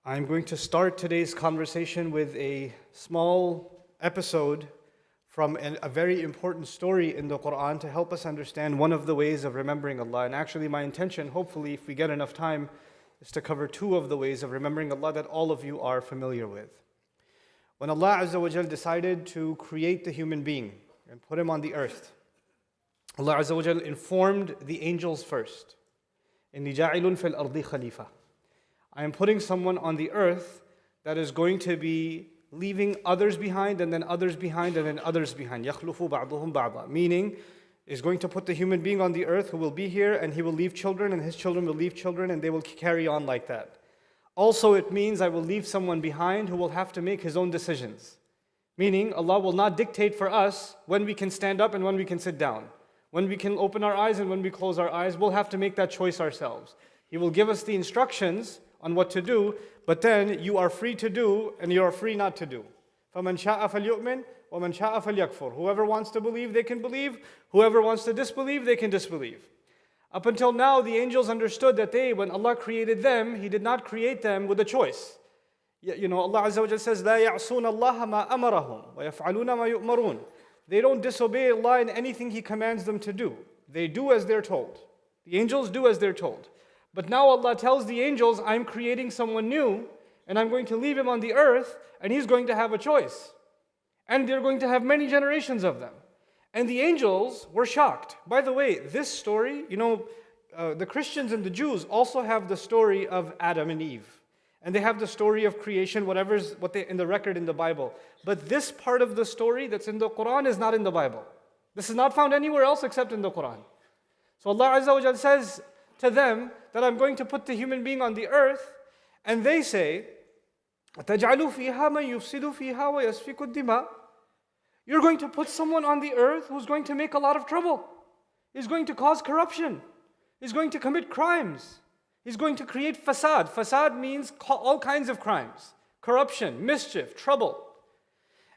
I'm going to start today's conversation with a small episode from a very important story in the Quran to help us understand one of the ways of remembering Allah. And actually my intention, hopefully if we get enough time, is to cover two of the ways of remembering Allah that all of you are familiar with. When Allah Azza wa Jal decided to create the human being and put him on the earth, Allah Azza wa Jal informed the angels first. إِنِّي جَاعِلٌ فِي الْأَرْضِ خَلِيفَةً. I am putting someone on the earth that is going to be leaving others behind and then others behind and then others behind. يَخْلُفُ بَعْضُهُمْ بَعْضًا. Meaning, is going to put the human being on the earth who will be here and he will leave children and his children will leave children and they will carry on like that. Also it means I will leave someone behind who will have to make his own decisions. Meaning Allah will not dictate for us when we can stand up and when we can sit down. When we can open our eyes and when we close our eyes, we'll have to make that choice ourselves. He will give us the instructions on what to do, but then you are free to do and you are free not to do. فَمَنْ شَاءَ فَلْيُؤْمِنْ وَمَنْ شَاءَ فَلْيَكْفُرْ. Whoever wants to believe, they can believe. Whoever wants to disbelieve, they can disbelieve. Up until now, the angels understood that when Allah created them, He did not create them with a choice. You know, Allah Azza wa Jalla says, لَا يَعْصُونَ اللَّهَ مَا أَمَرَهُمْ وَيَفْعَلُونَ مَا يُؤْمَرُونَ. They don't disobey Allah in anything He commands them to do. They do as they're told. The angels do as they're told. But now Allah tells the angels, I'm creating someone new, and I'm going to leave him on the earth, and he's going to have a choice. And they're going to have many generations of them. And the angels were shocked. By the way, this story, the Christians and the Jews also have the story of Adam and Eve. And they have the story of creation, in the record in the Bible. But this part of the story that's in the Quran is not in the Bible. This is not found anywhere else except in the Quran. So Allah Azza wa Jalla says to them that I'm going to put the human being on the earth, and they say, تَجْعَلُوا فِيهَا مَنْ يُفْسِدُ فِيهَا وَيَسْفِكُ الدِّمَاء. You're going to put someone on the earth who's going to make a lot of trouble. He's going to cause corruption. He's going to commit crimes. He's going to create fasad. Fasad means all kinds of crimes. Corruption, mischief, trouble.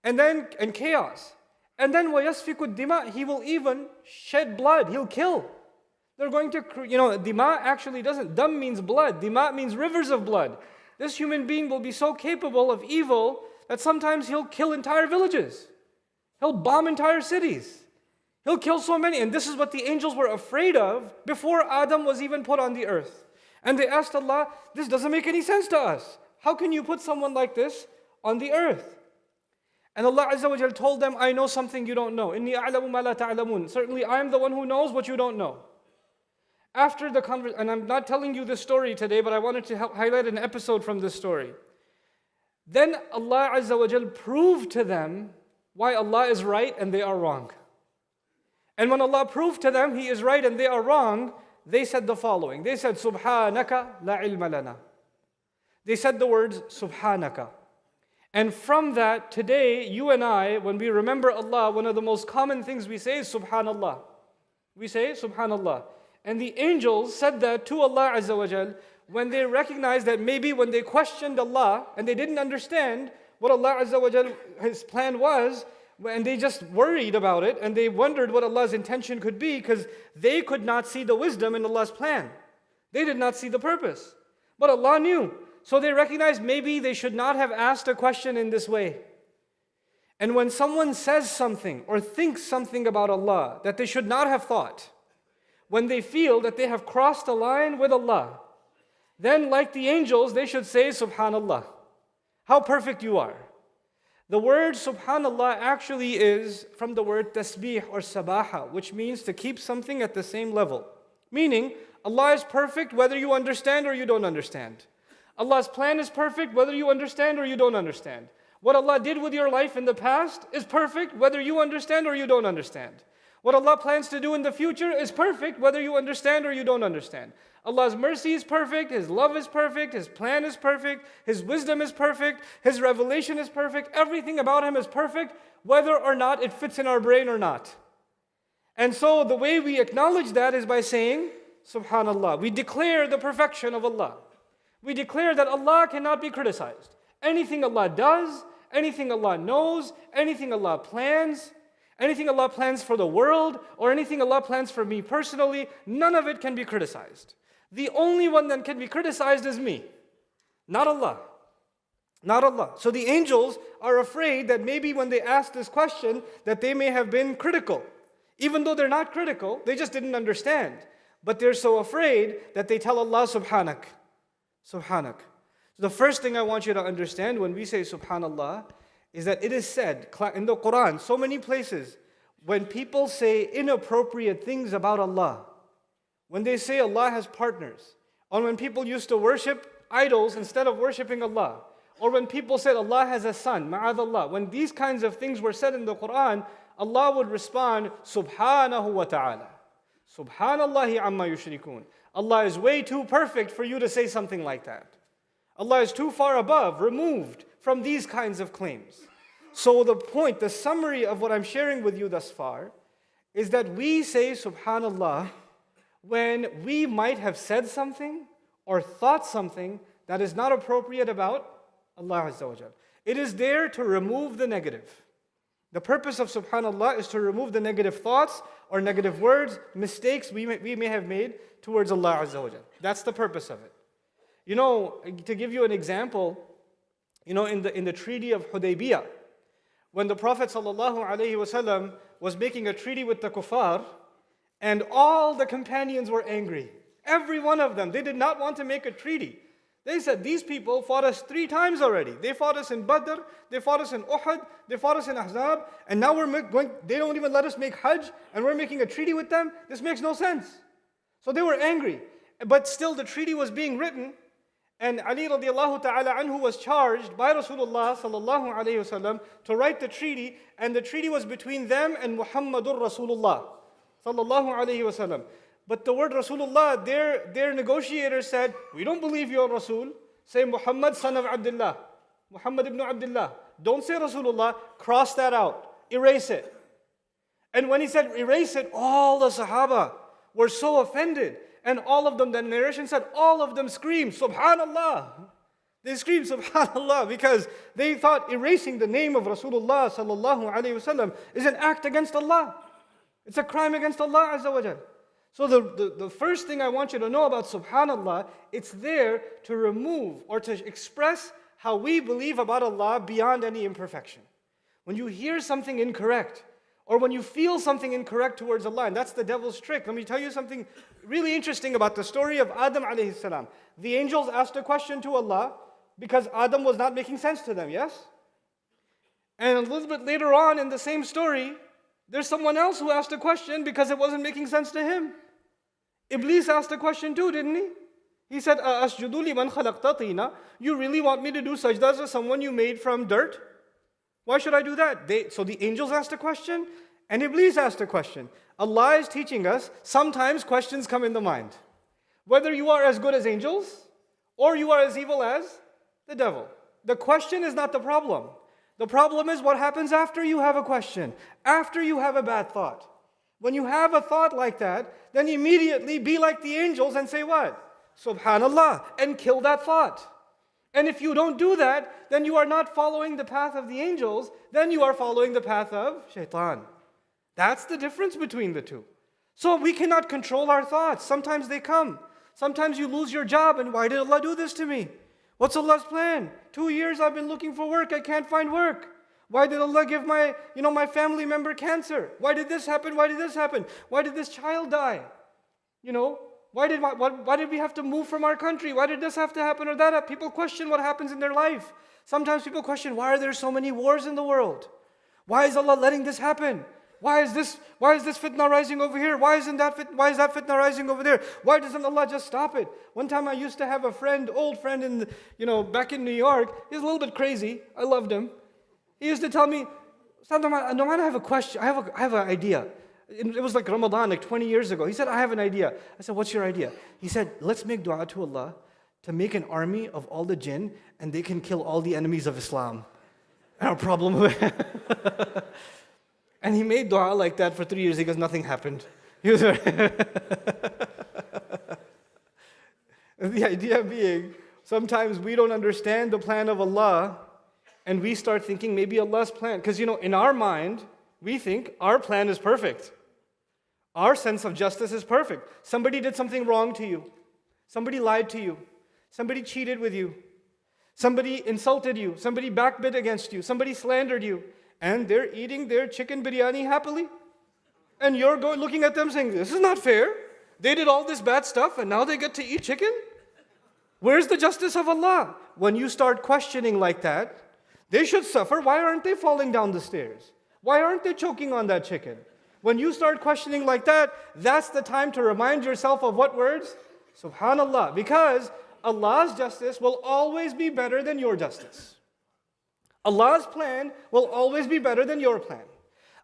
And chaos. And then وَيَسْفِكُ الدِّمَاء. He will even shed blood. He'll kill. They're going to, dima actually doesn't, dam means blood, dima means rivers of blood. This human being will be so capable of evil that sometimes he'll kill entire villages. He'll bomb entire cities. He'll kill so many. And this is what the angels were afraid of before Adam was even put on the earth. And they asked Allah, this doesn't make any sense to us. How can you put someone like this on the earth? And Allah Azza wa Jal told them, I know something you don't know. إِنِّي أَعْلَمُ مَا لَا تَعْلَمُونَ. Certainly I am the one who knows what you don't know. After the conversation, and I'm not telling you this story today, but I wanted to highlight an episode from this story. Then Allah Azza wa Jal proved to them why Allah is right and they are wrong. And when Allah proved to them He is right and they are wrong, they said the following. They said, Subhanaka la ilma lana. They said the words, Subhanaka. And from that, today, you and I, when we remember Allah, one of the most common things we say is Subhanallah. We say Subhanallah. And the angels said that to Allah Azza wa Jal when they recognized that maybe when they questioned Allah and they didn't understand what Allah Azza wa Jal, His plan was, and they just worried about it and they wondered what Allah's intention could be because they could not see the wisdom in Allah's plan. They did not see the purpose. But Allah knew. So they recognized maybe they should not have asked a question in this way. And when someone says something or thinks something about Allah that they should not have thought, when they feel that they have crossed a line with Allah, then like the angels, they should say, Subhanallah. How perfect you are. The word Subhanallah actually is from the word tasbih or sabaha, which means to keep something at the same level. Meaning, Allah is perfect whether you understand or you don't understand. Allah's plan is perfect whether you understand or you don't understand. What Allah did with your life in the past is perfect whether you understand or you don't understand. What Allah plans to do in the future is perfect whether you understand or you don't understand. Allah's mercy is perfect, His love is perfect, His plan is perfect, His wisdom is perfect, His revelation is perfect, everything about Him is perfect whether or not it fits in our brain or not. And so the way we acknowledge that is by saying, Subhanallah. We declare the perfection of Allah. We declare that Allah cannot be criticized. Anything Allah does, anything Allah knows, anything Allah plans, anything Allah plans for the world, or anything Allah plans for me personally, none of it can be criticized. The only one that can be criticized is me, not Allah. not Allah. So the angels are afraid that maybe when they ask this question, that they may have been critical. Even though they're not critical, they just didn't understand. But they're so afraid that they tell Allah, Subhanak. Subhanak. So the first thing I want you to understand when we say Subhanallah is that it is said in the Quran, so many places, when people say inappropriate things about Allah, when they say Allah has partners, or when people used to worship idols instead of worshiping Allah, or when people said Allah has a son, ma'adallah, when these kinds of things were said in the Quran, Allah would respond, Subhanahu wa ta'ala. Subhanallahi amma yushrikun. Allah is way too perfect for you to say something like that. Allah is too far above, removed from these kinds of claims. So the point, the summary of what I'm sharing with you thus far is that we say Subhanallah when we might have said something or thought something that is not appropriate about Allah Azza wa Jal. It is there to remove the negative. The purpose of Subhanallah is to remove the negative thoughts or negative words, mistakes we may have made towards Allah Azza wa Jal. That's the purpose of it. You know, to give you an example, you know, in the treaty of Hudaybiyah, when the Prophet ﷺ was making a treaty with the kuffar, and all the companions were angry. Every one of them. They did not want to make a treaty. They said, these people fought us 3 times already. They fought us in Badr, they fought us in Uhud, they fought us in Ahzab, and now they don't even let us make Hajj, and we're making a treaty with them? This makes no sense. So they were angry. But still the treaty was being written, and Ali radiallahu ta'ala anhu was charged by Rasulullah sallallahu alayhi wasallam to write the treaty, and the treaty was between them and Muhammadur Rasulullah sallallahu alayhi wasallam. But the word Rasulullah, their negotiators said, we don't believe you're Rasul. Say Muhammad son of Abdullah. Muhammad ibn Abdullah. Don't say Rasulullah, cross that out. Erase it. And when he said erase it, all the Sahaba were so offended. And all of them, the narration said, all of them screamed, Subhanallah. They screamed Subhanallah because they thought erasing the name of Rasulullah sallallahu alayhi wasallam is an act against Allah. It's a crime against Allah Azza wa Jal. So the first thing I want you to know about Subhanallah, it's there to remove or to express how we believe about Allah beyond any imperfection. When you hear something incorrect, or when you feel something incorrect towards Allah, and that's the devil's trick. Let me tell you something really interesting about the story of Adam alayhi salam. The angels asked a question to Allah because Adam was not making sense to them, yes? And a little bit later on in the same story, there's someone else who asked a question because it wasn't making sense to him. Iblis asked a question too, didn't he? He said, "Asjudu liman khalaqta tina." You really want me to do sajdas to someone you made from dirt? Why should I do that? So the angels asked a question, and Iblis asked a question. Allah is teaching us, sometimes questions come in the mind. Whether you are as good as angels, or you are as evil as the devil. The question is not the problem. The problem is what happens after you have a question, after you have a bad thought. When you have a thought like that, then immediately be like the angels and say what? Subhanallah, and kill that thought. And if you don't do that, then you are not following the path of the angels, then you are following the path of shaitan. That's the difference between the two. So we cannot control our thoughts. Sometimes they come. Sometimes you lose your job, and why did Allah do this to me? What's Allah's plan? 2 years I've been looking for work, I can't find work. Why did Allah give my family member cancer? Why did this happen? Why did this happen? Why did this child die? Why did we have to move from our country? Why did this have to happen or that? People question what happens in their life. Sometimes people question, why are there so many wars in the world? Why is Allah letting this happen? Why is this fitna rising over here? Why is that fitna rising over there? Why doesn't Allah just stop it? One time I used to have a friend, old friend back in New York. He's a little bit crazy. I loved him. He used to tell me, Nouman, I have a question. I have an idea. It was like Ramadan, like 20 years ago. He said, I have an idea. I said, what's your idea? He said, let's make dua to Allah to make an army of all the jinn, and they can kill all the enemies of Islam. And our problem And he made dua like that for 3 years. He goes, nothing happened. He was The idea being, sometimes we don't understand the plan of Allah, and we start thinking maybe Allah's plan. Because in our mind, we think our plan is perfect. Our sense of justice is perfect. Somebody did something wrong to you. Somebody lied to you. Somebody cheated with you. Somebody insulted you, somebody backbit against you, somebody slandered you, and they're eating their chicken biryani happily. And you're looking at them saying, this is not fair. They did all this bad stuff and now they get to eat chicken? Where's the justice of Allah? When you start questioning like that, they should suffer. Why aren't they falling down the stairs? Why aren't they choking on that chicken? When you start questioning like that, that's the time to remind yourself of what words? Subhanallah. Because Allah's justice will always be better than your justice. Allah's plan will always be better than your plan.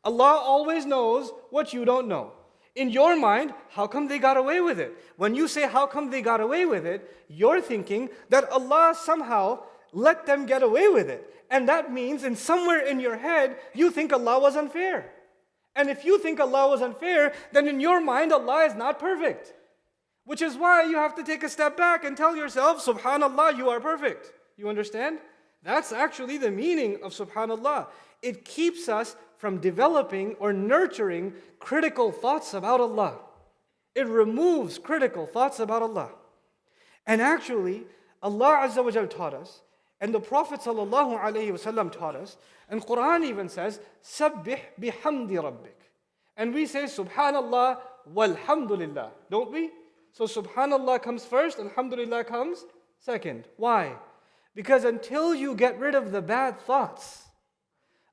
Allah always knows what you don't know. In your mind, how come they got away with it? When you say, how come they got away with it, you're thinking that Allah somehow let them get away with it. And that means in somewhere in your head, you think Allah was unfair. And if you think Allah was unfair, then in your mind, Allah is not perfect. Which is why you have to take a step back and tell yourself, Subhanallah, you are perfect. You understand? That's actually the meaning of Subhanallah. It keeps us from developing or nurturing critical thoughts about Allah. It removes critical thoughts about Allah. And actually, Allah Azza wa Jal taught us, and the Prophet Sallallahu Alaihi Wasallam taught us, and Quran even says, Sabbih bihamdi rabbik. And we say, Subhanallah walhamdulillah, don't we? So Subhanallah comes first, Alhamdulillah comes second. Why? Because until you get rid of the bad thoughts,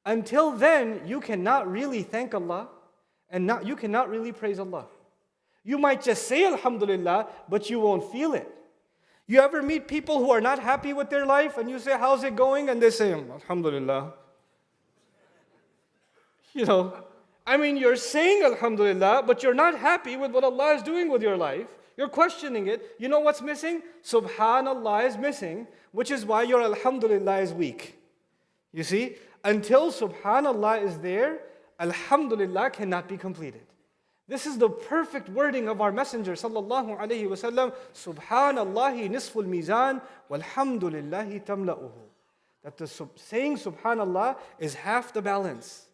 until then you cannot really thank Allah and you cannot really praise Allah. You might just say Alhamdulillah, but you won't feel it. You ever meet people who are not happy with their life and you say, how's it going? And they say, Alhamdulillah. You're saying Alhamdulillah, but you're not happy with what Allah is doing with your life. You're questioning it. You know what's missing? Subhanallah is missing, which is why your Alhamdulillah is weak. You see, until Subhanallah is there, Alhamdulillah cannot be completed. This is the perfect wording of our Messenger Sallallahu Alaihi Wasallam, Subhanallahi nisful mizan, walhamdulillahi tamla'uhu. That saying Subhanallah is half the balance.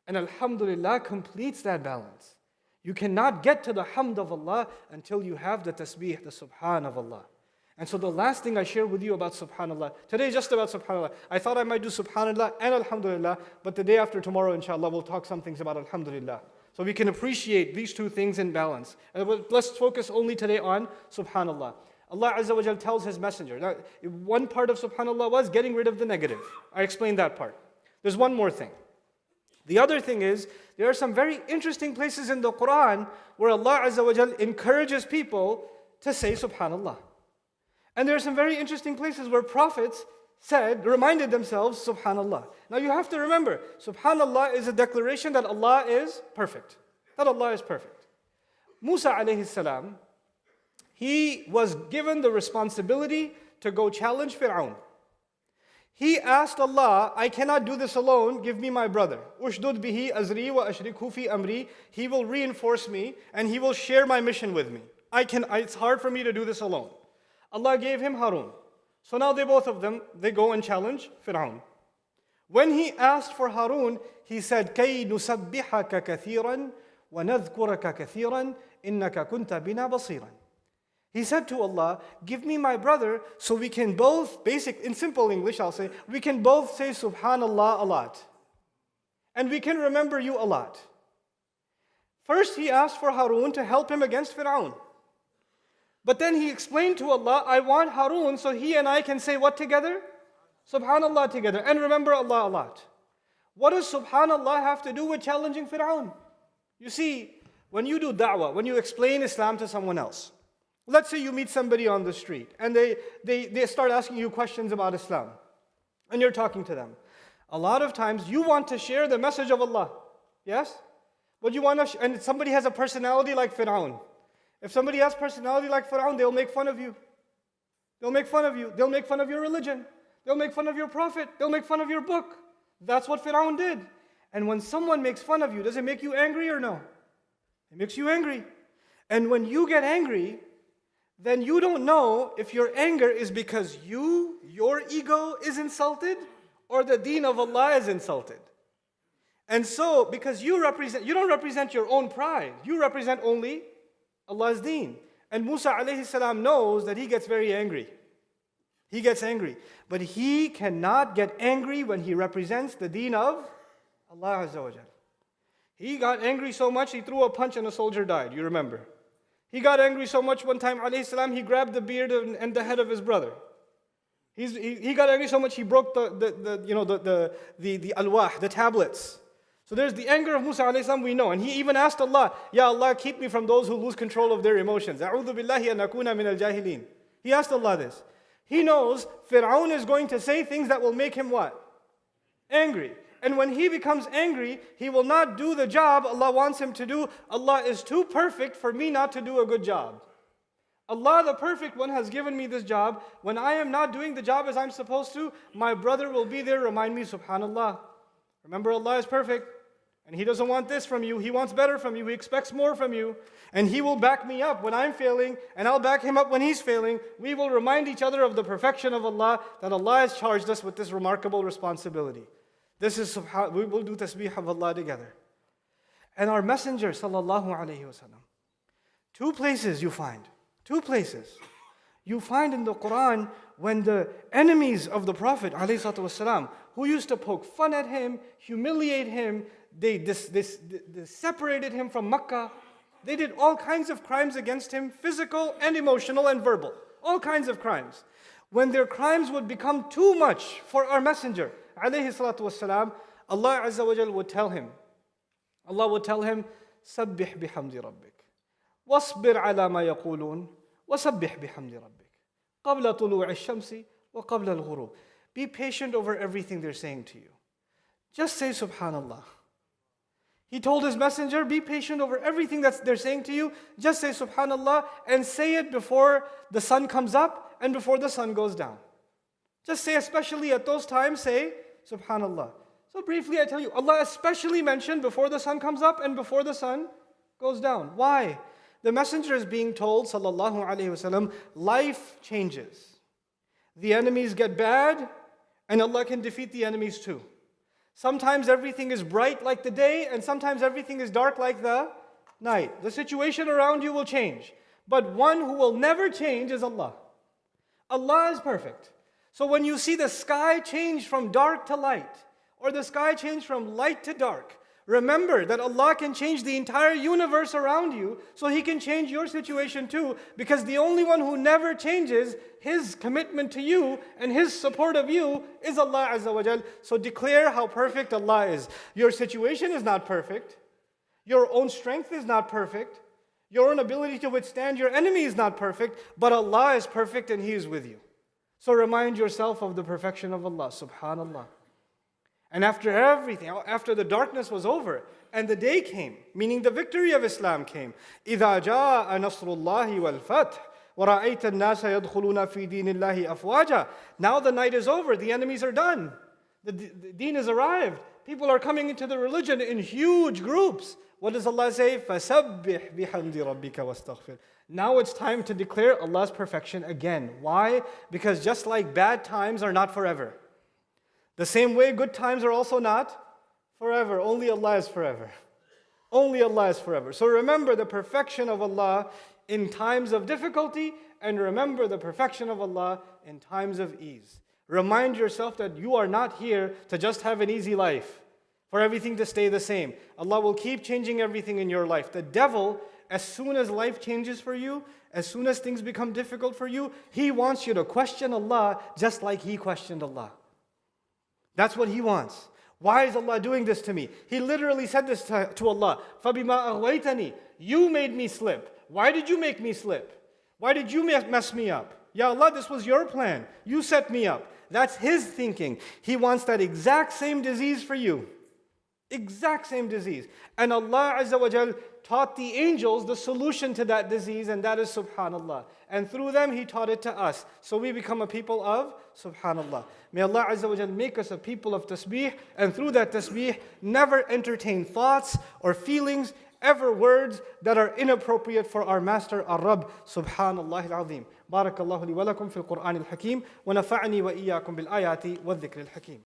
And Alhamdulillah completes that balance. You cannot get to the hamd of Allah until you have the tasbih, the subhan of Allah. And so the last thing I share with you about Subhanallah, today is just about Subhanallah. I thought I might do Subhanallah and Alhamdulillah, but the day after tomorrow, inshallah, we'll talk some things about Alhamdulillah. So we can appreciate these two things in balance. And let's focus only today on Subhanallah. Allah Azza wa Jal tells His Messenger. Now, one part of Subhanallah was getting rid of the negative. I explained that part. There's one more thing. The other thing is, there are some very interesting places in the Quran where Allah Azza wa Jal encourages people to say Subhanallah. And there are some very interesting places where prophets reminded themselves Subhanallah. Now you have to remember, Subhanallah is a declaration that Allah is perfect. That Allah is perfect. Musa alayhi salam, he was given the responsibility to go challenge Fir'aun. He asked Allah, I cannot do this alone, give me my brother. Ushdud bihi azri wa ashrikhu fi amri. He will reinforce me and he will share my mission with me. It's hard for me to do this alone. Allah gave him Harun. So now both of them, they go and challenge Fir'aun. When he asked for Harun, he said, كَيْ نُسَبِّحَكَ كَثِيرًا وَنَذْكُرَكَ كَثِيرًا إِنَّكَ كُنْتَ بِنَا بَصِيرًا. He said to Allah, give me my brother so we can both, in simple English I'll say, we can both say Subhanallah a lot. And we can remember you a lot. First he asked for Harun to help him against Fir'aun. But then he explained to Allah, I want Harun so he and I can say what together? Subhanallah together and remember Allah a lot. What does Subhanallah have to do with challenging Fir'aun? You see, when you do da'wah, when you explain Islam to someone else, let's say you meet somebody on the street and they start asking you questions about Islam and you're talking to them. A lot of times you want to share the message of Allah. Yes? But you want to, and somebody has a personality like Fir'aun. If somebody has personality like Fir'aun, they'll make fun of you. They'll make fun of you. They'll make fun of your religion. They'll make fun of your prophet. They'll make fun of your book. That's what Fir'aun did. And when someone makes fun of you, does it make you angry or no? It makes you angry. And when you get angry, then you don't know if your anger is because your ego is insulted or the deen of Allah is insulted. And so, because you don't represent your own pride. You represent only Allah's deen. And Musa alayhi salam knows that he gets very angry. He gets angry. But he cannot get angry when he represents the deen of Allah Azza wa Jal. He got angry so much, he threw a punch and a soldier died. You remember. He got angry so much one time, alayhi salam, he grabbed the beard and the head of his brother. He got angry so much, he broke the alwah, the tablets. So there's the anger of Musa alayhi salam we know. And he even asked Allah, Ya Allah, keep me from those who lose control of their emotions. A'udhu billahi an akuna min al-jahilin. He asked Allah this. He knows Fir'aun is going to say things that will make him what? Angry. And when he becomes angry, he will not do the job Allah wants him to do. Allah is too perfect for me not to do a good job. Allah, the perfect one, has given me this job. When I am not doing the job as I'm supposed to, my brother will be there, remind me, subhanallah. Remember, Allah is perfect. And He doesn't want this from you. He wants better from you. He expects more from you. And He will back me up when I'm failing, and I'll back Him up when He's failing. We will remind each other of the perfection of Allah, that Allah has charged us with this remarkable responsibility. This is we will do tasbih of Allah together. And our Messenger, sallallahu alayhi wasallam, two places you find in the Quran when the enemies of the Prophet alayhi salatu wasalam, who used to poke fun at him, humiliate him, they separated him from Makkah. They did all kinds of crimes against him, physical and emotional and verbal. All kinds of crimes. When their crimes would become too much for our Messenger, alayhi salatu wasalam, Allah Azza wa Jal would tell him, سَبِّحْ بِحَمْدِ رَبِّكَ وَاصْبِرْ عَلَى مَا يَقُولُونَ وَسَبِّحْ بِحَمْدِ رَبِّكَ قَبْلَ طُلُوعِ الشَّمْسِ وَقَبْلَ الْغُرُوبِ. Be patient over everything they're saying to you. Just say subhanallah. He told his messenger, be patient over everything that they're saying to you. Just say subhanallah and say it before the sun comes up and before the sun goes down. Just say, especially at those times, say subhanallah. So briefly I tell you, Allah especially mentioned before the sun comes up and before the sun goes down. Why? The messenger is being told, sallallahu alaihi wasallam, life changes. The enemies get bad, and Allah can defeat the enemies too. Sometimes everything is bright like the day, and sometimes everything is dark like the night. The situation around you will change. But one who will never change is Allah. Allah is perfect. So when you see the sky change from dark to light, or the sky change from light to dark, remember that Allah can change the entire universe around you, so He can change your situation too, because the only one who never changes, His commitment to you and His support of you is Allah Azza wa Jal. So declare how perfect Allah is. Your situation is not perfect. Your own strength is not perfect. Your own ability to withstand your enemy is not perfect, but Allah is perfect and He is with you. So remind yourself of the perfection of Allah, subhanallah. And after everything, after the darkness was over, and the day came, meaning the victory of Islam came, إِذَا جَاءَ نَصْرُ اللَّهِ وَالْفَتْحِ وَرَأَيْتَ النَّاسَ يَدْخُلُونَ فِي دِينِ اللَّهِ أَفْوَاجًا. Now the night is over, the enemies are done. The deen has arrived. People are coming into the religion in huge groups. What does Allah say? فَسَبِّحْ بِحَمْدِ رَبِّكَ وَاسْتَغْفِرْ. Now it's time to declare Allah's perfection again. Why? Because just like bad times are not forever, the same way good times are also not forever. Only Allah is forever. Only Allah is forever. So remember the perfection of Allah in times of difficulty, and remember the perfection of Allah in times of ease. Remind yourself that you are not here to just have an easy life, for everything to stay the same. Allah will keep changing everything in your life. The devil, as soon as life changes for you, as soon as things become difficult for you, he wants you to question Allah just like he questioned Allah. That's what he wants. Why is Allah doing this to me? He literally said this to Allah. فَبِمَا أَغْوَيْتَنِي. You made me slip. Why did you make me slip? Why did you mess me up? Ya Allah, this was your plan. You set me up. That's his thinking. He wants that exact same disease for you. Exact same disease. And Allah Azza wa Jal taught the angels the solution to that disease, and that is subhanallah. And through them He taught it to us. So we become a people of subhanallah. May Allah Azza wa Jal make us a people of tasbih, and through that tasbih never entertain thoughts or feelings, ever words that are inappropriate for our Master, our Rabb, subhanallah al-azim. Barakallahu li wa lakum fil Qur'an al-Hakim, wa nafa'ani wa iyyakum bil ayati wa dhikr al-Hakim.